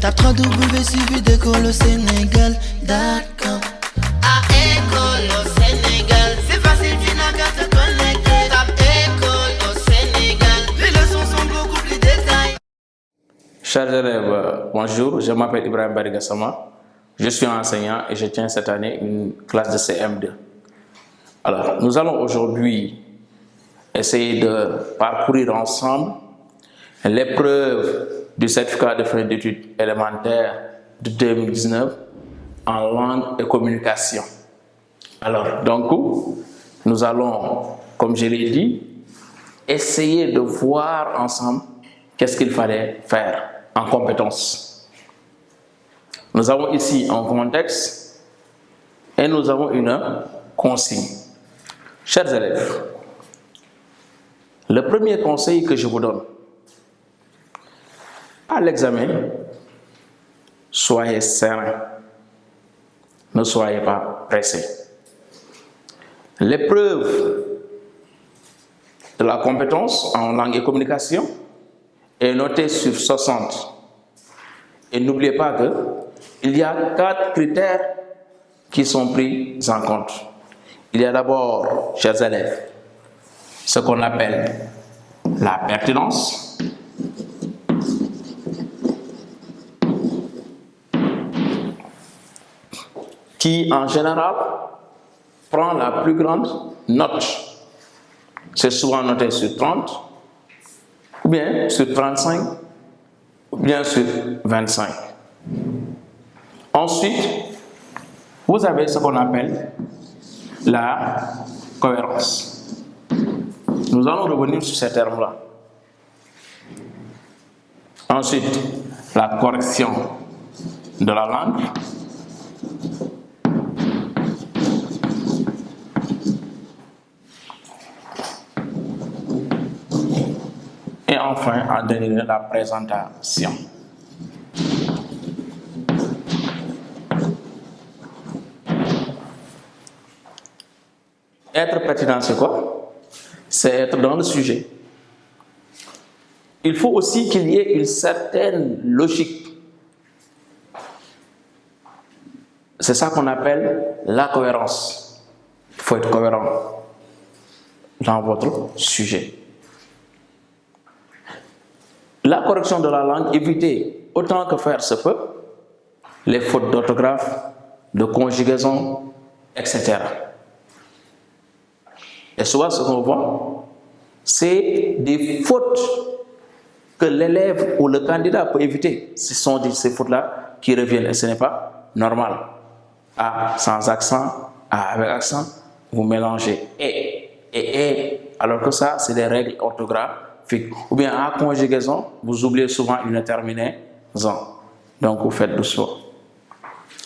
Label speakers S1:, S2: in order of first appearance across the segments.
S1: Tape 3W suivi d'école au Sénégal. D'accord. À école au Sénégal, c'est facile, tu n'as qu'à te connecter. Tape école au Sénégal, les leçons sont beaucoup plus détaillées.
S2: Chers élèves, bonjour, je m'appelle Ibrahim Barigassama. Je suis enseignant et je tiens cette année une classe de CM2. Alors, nous allons aujourd'hui essayer de parcourir ensemble l'épreuve du certificat de fin d'études élémentaires de 2019 en langue et communication. Alors, donc, nous allons, comme je l'ai dit, essayer de voir ensemble qu'est-ce qu'il fallait faire en compétences. Nous avons ici un contexte et nous avons une consigne. Chers élèves, le premier conseil que je vous donne, à l'examen, soyez serein, ne soyez pas pressés. L'épreuve de la compétence en langue et communication est notée sur 60. Et n'oubliez pas qu'il y a 4 critères qui sont pris en compte. Il y a d'abord, chers élèves, ce qu'on appelle la pertinence, qui en général prend la plus grande note. C'est souvent noté sur 30, ou bien sur 35, ou bien sur 25. Ensuite, vous avez ce qu'on appelle la cohérence. Nous allons revenir sur ces termes-là. Ensuite, la correction de la langue. Et enfin, en dernier lieu, la présentation. Être pertinent, c'est quoi? C'est être dans le sujet. Il faut aussi qu'il y ait une certaine logique. C'est ça qu'on appelle la cohérence. Il faut être cohérent dans votre sujet. La correction de la langue, évitez autant que faire se peut les fautes d'orthographe, de conjugaison, etc. Et souvent, ce qu'on voit, c'est des fautes que l'élève ou le candidat peut éviter. Ce sont ces fautes-là qui reviennent et ce n'est pas normal. A sans accent, A avec accent, vous mélangez et, alors que ça, c'est des règles orthographiques. Ou bien A conjugaison, vous oubliez souvent une terminaison. Donc, vous faites doucement.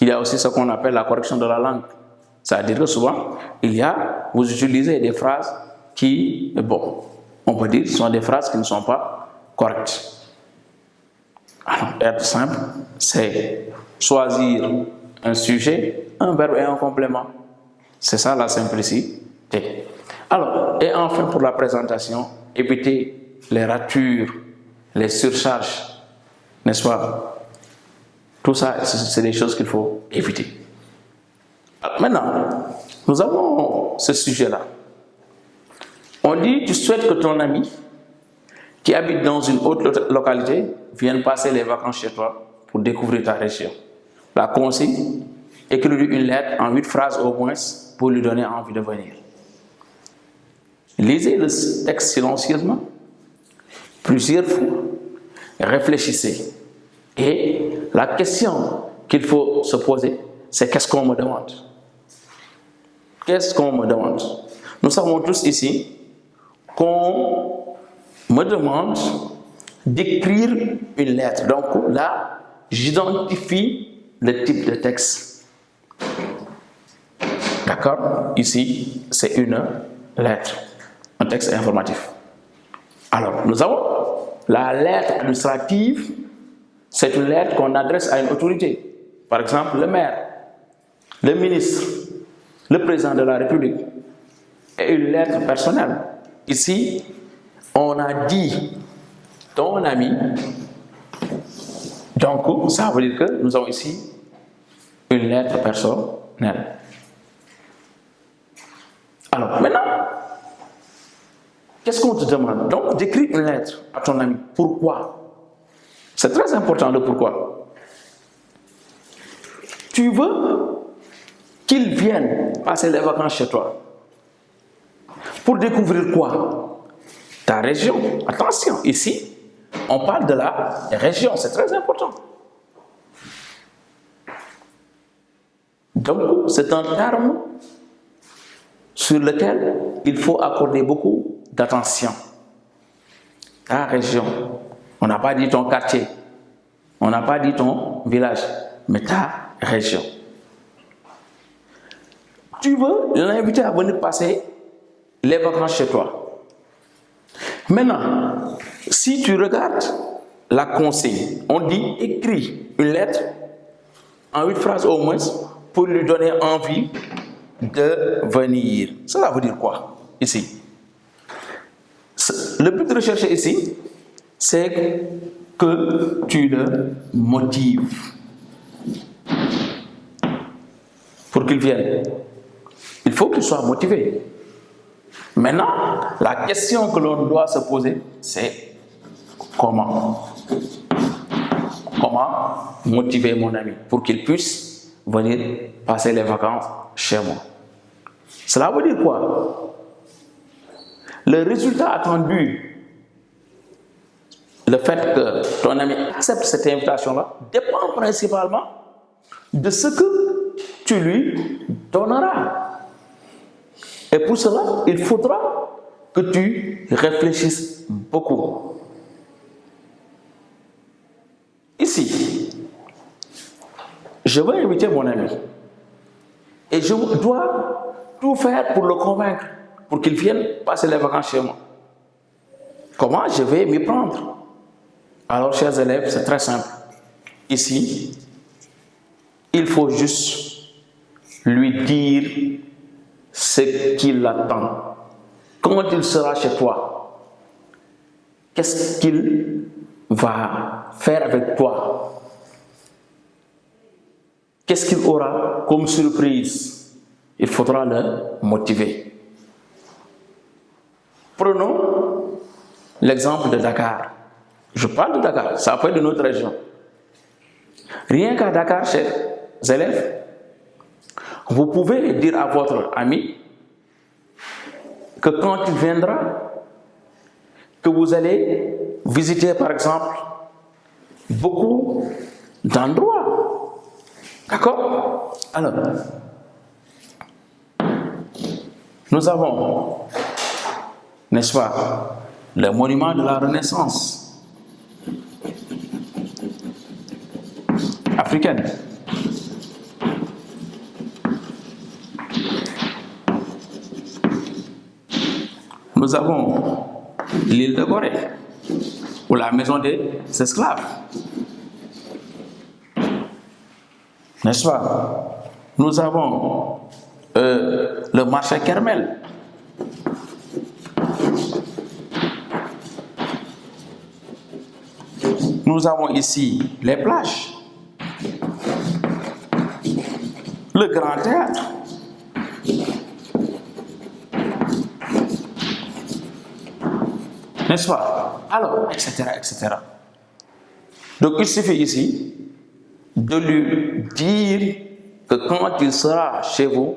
S2: Il y a aussi ce qu'on appelle la correction de la langue. C'est-à-dire que souvent, vous utilisez des phrases qui, bon, on peut dire, sont des phrases qui ne sont pas correctes. Alors, être simple, c'est choisir un sujet, un verbe et un complément. C'est ça la simplicité. Alors, et enfin pour la présentation, éviter les ratures, les surcharges, n'est-ce pas? Tout ça, c'est des choses qu'il faut éviter. Alors, maintenant, nous avons ce sujet-là. On dit, tu souhaites que ton ami qui habite dans une autre localité vienne passer les vacances chez toi pour découvrir ta région. La consigne, écrire une lettre en 8 phrases au moins pour lui donner envie de venir. Lisez le texte silencieusement, plusieurs fois, réfléchissez. Et la question qu'il faut se poser, c'est qu'est-ce qu'on me demande? Qu'est-ce qu'on me demande? Nous savons tous ici qu'on me demande d'écrire une lettre. Donc là, j'identifie le type de texte. D'accord? Ici, c'est une lettre, un texte informatif. Alors, nous avons la lettre administrative, c'est une lettre qu'on adresse à une autorité. Par exemple, le maire, le ministre, le président de la République. Et une lettre personnelle. Ici, on a dit, ton ami Donc, ça veut dire que nous avons ici une lettre personnelle. Alors, maintenant, qu'est-ce qu'on te demande? Donc, d'écrire une lettre à ton ami. Pourquoi? C'est très important le pourquoi. Tu veux qu'il vienne passer les vacances chez toi. Pour découvrir quoi? Ta région. Attention, ici, on parle de la région, c'est très important. Donc, c'est un terme sur lequel il faut accorder beaucoup d'attention. Ta région. On n'a pas dit ton quartier, on n'a pas dit ton village, mais ta région. Tu veux l'inviter à venir passer les vacances chez toi. Maintenant, si tu regardes la consigne, on dit écris une lettre en 8 phrases au moins pour lui donner envie de venir. Cela veut dire quoi ici? Le but de rechercher ici, c'est que tu le motives pour qu'il vienne. Il faut qu'il soit motivé. Maintenant, la question que l'on doit se poser, c'est comment? Comment motiver mon ami pour qu'il puisse venir passer les vacances chez moi? Cela veut dire quoi? Le résultat attendu, le fait que ton ami accepte cette invitation-là, dépend principalement de ce que tu lui donneras. Et pour cela, il faudra que tu réfléchisses beaucoup. Ici, je veux inviter mon ami et je dois tout faire pour le convaincre, pour qu'il vienne passer les vacances chez moi. Comment je vais m'y prendre? Alors, chers élèves, c'est très simple. Ici, il faut juste lui dire ce qu'il attend. Quand il sera chez toi, qu'est-ce qu'il va faire avec toi? Qu'est-ce qu'il aura comme surprise? Il faudra le motiver. Prenons l'exemple de Dakar. Je parle de Dakar, ça peut être de notre région. Rien qu'à Dakar, chers élèves, vous pouvez dire à votre ami que quand il viendra, que vous allez visiter par exemple beaucoup d'endroits. D'accord? Alors, nous avons, n'est-ce pas, le monument de la Renaissance africaine. Nous avons l'île de Gorée, ou la maison des esclaves. N'est-ce pas? Nous avons le marché Kermel. Nous avons ici les plages, le grand théâtre. N'est-ce pas? Alors, etc., etc. Donc, il suffit ici de lui dire que quand il sera chez vous,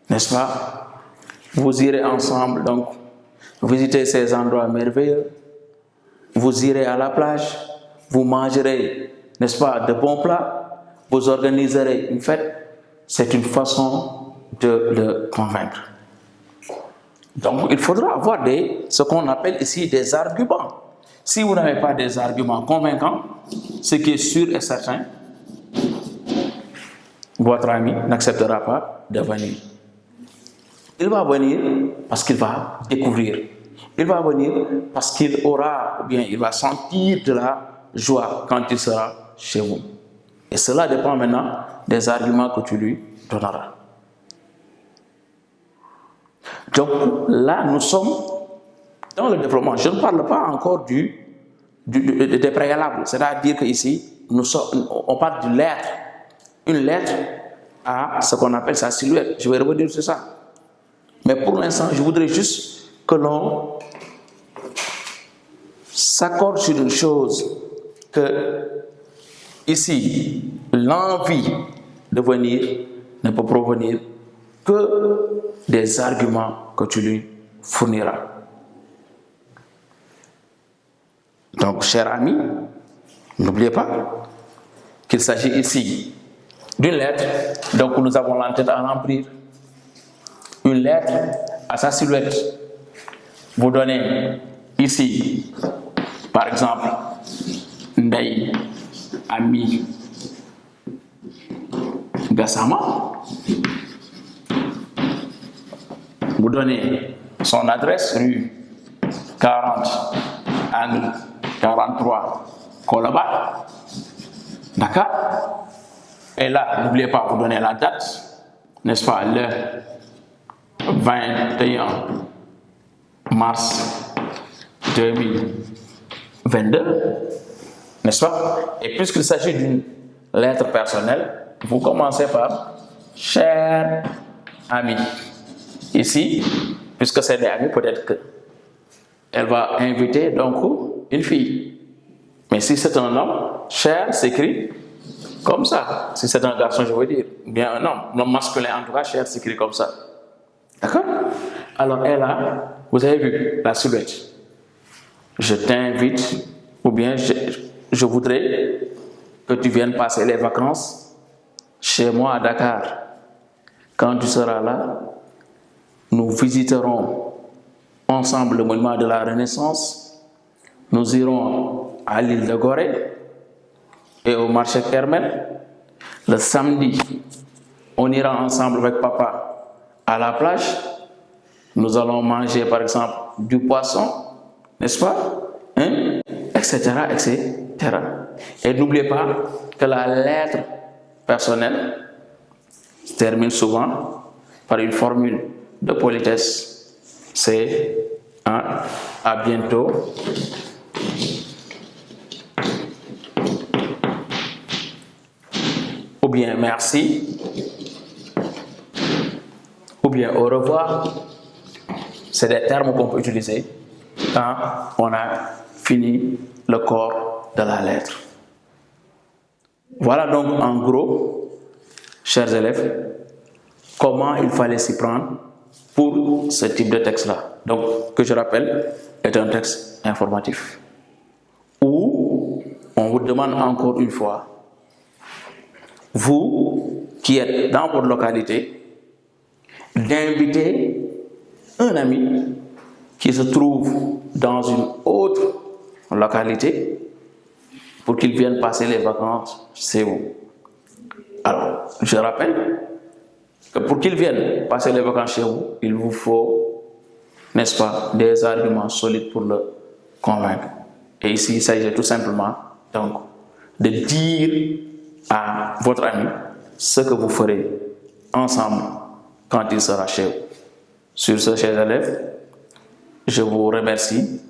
S2: n'est-ce pas, vous irez ensemble, donc, visiter ces endroits merveilleux, vous irez à la plage, vous mangerez, n'est-ce pas, de bons plats, vous organiserez une fête. C'est une façon de le convaincre. Donc, il faudra avoir ce qu'on appelle ici des arguments. Si vous n'avez pas des arguments convaincants, ce qui est sûr et certain, votre ami n'acceptera pas de venir. Il va venir parce qu'il va découvrir. Il va venir parce qu'il aura, ou bien il va sentir de la joie quand il sera chez vous. Et cela dépend maintenant des arguments que tu lui donneras. Donc là, nous sommes dans le développement. Je ne parle pas encore des préalables, c'est-à-dire qu'ici, on parle d'une lettre. Une lettre a ce qu'on appelle sa silhouette. Je vais revenir sur ça. Mais pour l'instant, je voudrais juste que l'on s'accorde sur une chose, que ici, l'envie de venir ne peut provenir que des arguments que tu lui fourniras. Donc, cher ami, n'oubliez pas qu'il s'agit ici d'une lettre, donc nous avons l'entête à remplir. Une lettre à sa silhouette. Vous donnez ici, par exemple, Ndeye Amy Gassama. Vous donnez son adresse, rue 40, angle 43, Colaba. D'accord? Et là, n'oubliez pas, vous donnez la date, n'est-ce pas, le 21 mars 2022, n'est-ce pas? Et puisqu'il s'agit d'une lettre personnelle, vous commencez par « cher ami ». Ici, puisque c'est des amis, peut-être qu'elle va inviter donc une fille. Mais si c'est un homme, « cher » s'écrit comme ça. Si c'est un garçon, je veux dire, bien un homme masculin en tout cas, « cher » s'écrit comme ça. D'accord? Alors, elle a, vous avez vu la silhouette. Je t'invite, ou bien je voudrais que tu viennes passer les vacances chez moi à Dakar. Quand tu seras là, nous visiterons ensemble le monument de la Renaissance. Nous irons à l'île de Gorée et au marché Kermel. Le samedi, on ira ensemble avec papa à la plage. Nous allons manger par exemple du poisson, n'est-ce pas, hein? Etc., etc. Et n'oubliez pas que la lettre personnelle se termine souvent par une formule de politesse. C'est à bientôt. Ou bien merci. Ou bien au revoir. C'est des termes qu'on peut utiliser quand on a fini le corps de la lettre. Voilà donc en gros, chers élèves, comment il fallait s'y prendre pour ce type de texte-là. Donc, que je rappelle, est un texte informatif. Où on vous demande encore une fois, vous qui êtes dans votre localité, d'inviter un ami qui se trouve dans une autre localité pour qu'il vienne passer les vacances chez vous. Alors, je rappelle que pour qu'il vienne passer les vacances chez vous, il vous faut, n'est-ce pas, des arguments solides pour le convaincre. Et ici, il s'agit tout simplement donc de dire à votre ami ce que vous ferez ensemble quand il sera chez vous. Sur ce, chers élèves, je vous remercie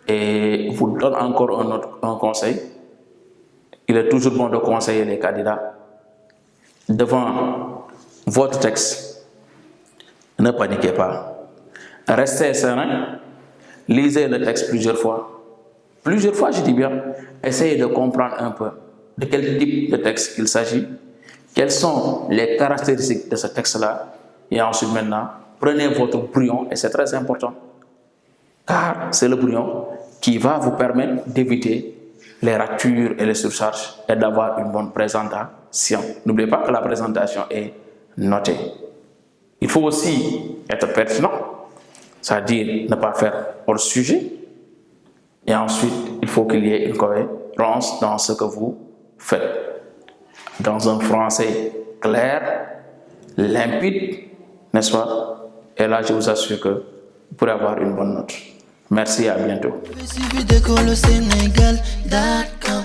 S2: et vous donne encore un conseil. Il est toujours bon de conseiller les candidats. Devant votre texte, ne paniquez pas. Restez serein, lisez le texte plusieurs fois. Plusieurs fois, je dis bien, essayez de comprendre un peu de quel type de texte il s'agit, quelles sont les caractéristiques de ce texte-là, et ensuite maintenant, prenez votre brouillon, et c'est très important, car c'est le brouillon qui va vous permettre d'éviter les ratures et les surcharges et d'avoir une bonne présentation. N'oubliez pas que la présentation est notée. Il faut aussi être pertinent, c'est-à-dire ne pas faire hors sujet, et ensuite, il faut qu'il y ait une cohérence dans ce que vous faites. Dans un français clair, limpide, n'est-ce pas? Et là, je vous assure que vous pourrez avoir une bonne note. Merci et à bientôt.
S1: Il suffit d'école au Sénégal, d'accord.